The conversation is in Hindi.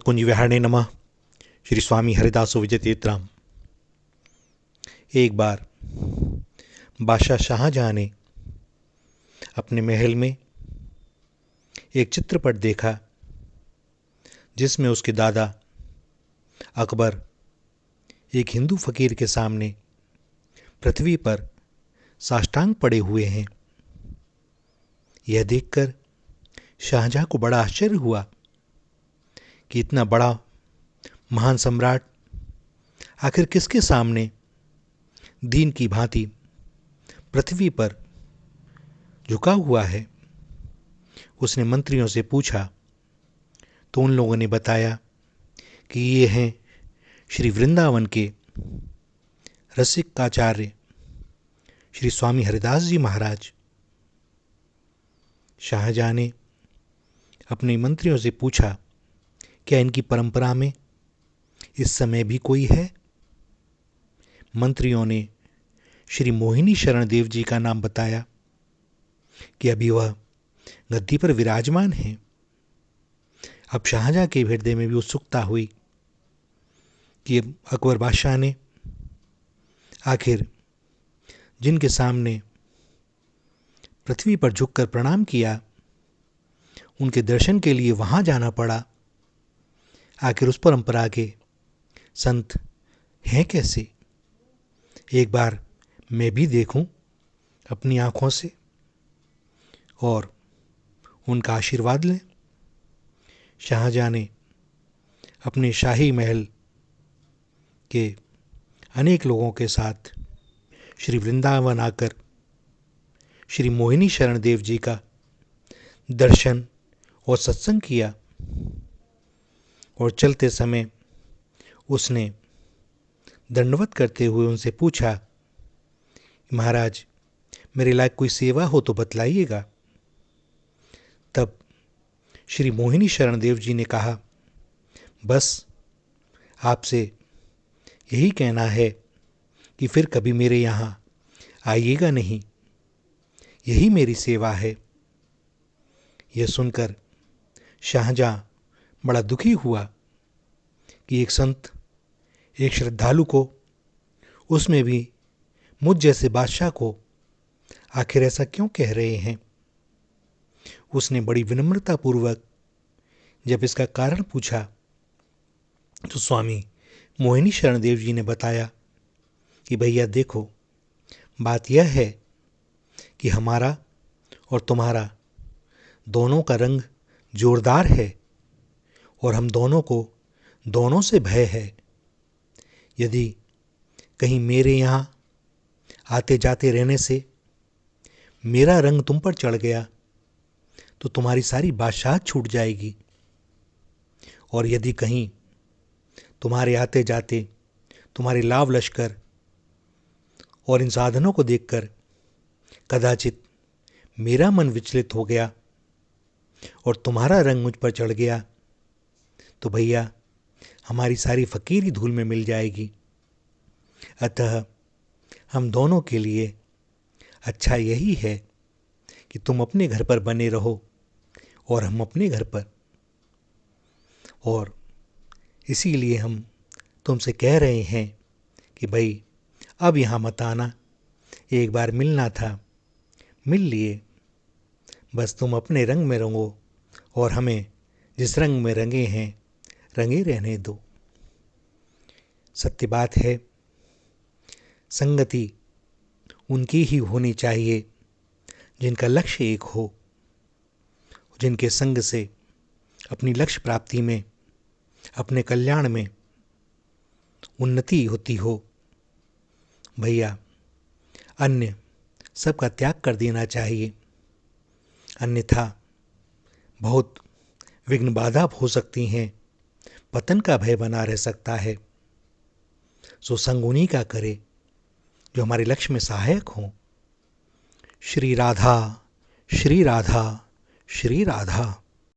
मत्कुंज विहारणे नमः। श्री स्वामी हरिदासो विजयतीर्थराम। एक बार बादशाह शाहजहाँ ने अपने महल में एक चित्रपट देखा जिसमें उसके दादा अकबर एक हिंदू फकीर के सामने पृथ्वी पर साष्टांग पड़े हुए हैं। यह देखकर शाहजहाँ को बड़ा आश्चर्य हुआ कि इतना बड़ा महान सम्राट आखिर किसके सामने दीन की भांति पृथ्वी पर झुका हुआ है। उसने मंत्रियों से पूछा तो उन लोगों ने बताया कि ये हैं श्री वृंदावन के रसिकाचार्य श्री स्वामी हरिदास जी महाराज। शाहजहाँ ने अपने मंत्रियों से पूछा, क्या इनकी परंपरा में इस समय भी कोई है? मंत्रियों ने श्री मोहिनी शरण देव जी का नाम बताया कि अभी वह गद्दी पर विराजमान हैं। अब शाहजहाँ के हृदय में भी उत्सुकता हुई कि अकबर बादशाह ने आखिर जिनके सामने पृथ्वी पर झुककर प्रणाम किया, उनके दर्शन के लिए वहां जाना पड़ा। आखिर उस परंपरा के संत हैं कैसे? एक बार मैं भी देखूं अपनी आंखों से और उनका आशीर्वाद लें। शाहजहाँ ने अपने शाही महल के अनेक लोगों के साथ श्री वृंदावन आकर श्री मोहिनी शरण देव जी का दर्शन और सत्संग किया। और चलते समय उसने दंडवत करते हुए उनसे पूछा, महाराज मेरे लायक कोई सेवा हो तो बतलाइएगा। तब श्री मोहिनी शरण देव जी ने कहा, बस आपसे यही कहना है कि फिर कभी मेरे यहाँ आइएगा नहीं, यही मेरी सेवा है। यह सुनकर शाहजहाँ बड़ा दुखी हुआ कि एक संत, एक श्रद्धालु को, उसमें भी मुझ जैसे बादशाह को आखिर ऐसा क्यों कह रहे हैं। उसने बड़ी विनम्रता पूर्वक जब इसका कारण पूछा तो स्वामी मोहिनी शरण देव जी ने बताया कि भैया देखो, बात यह है कि हमारा और तुम्हारा दोनों का रंग जोरदार है और हम दोनों को दोनों से भय है। यदि कहीं मेरे यहाँ आते जाते रहने से मेरा रंग तुम पर चढ़ गया तो तुम्हारी सारी बादशाहत छूट जाएगी, और यदि कहीं तुम्हारे आते जाते तुम्हारे लाव लश्कर और इन साधनों को देखकर कदाचित मेरा मन विचलित हो गया और तुम्हारा रंग मुझ पर चढ़ गया तो भैया हमारी सारी फकीरी धूल में मिल जाएगी। अतः हम दोनों के लिए अच्छा यही है कि तुम अपने घर पर बने रहो और हम अपने घर पर, और इसीलिए हम तुमसे कह रहे हैं कि भाई अब यहाँ मत आना, एक बार मिलना था, मिल लिए, बस तुम अपने रंग में रंगो और हमें जिस रंग में रंगे हैं रंगे रहने दो। सत्य बात है, संगति उनकी ही होनी चाहिए जिनका लक्ष्य एक हो, जिनके संग से अपनी लक्ष्य प्राप्ति में, अपने कल्याण में उन्नति होती हो। भैया अन्य सबका त्याग कर देना चाहिए, अन्यथा बहुत विघ्न बाधा हो सकती हैं, पतन का भय बना रह सकता है। सो संग उन्हीं का करे जो हमारे लक्ष्य में सहायक हों। श्री राधा, श्री राधा, श्री राधा।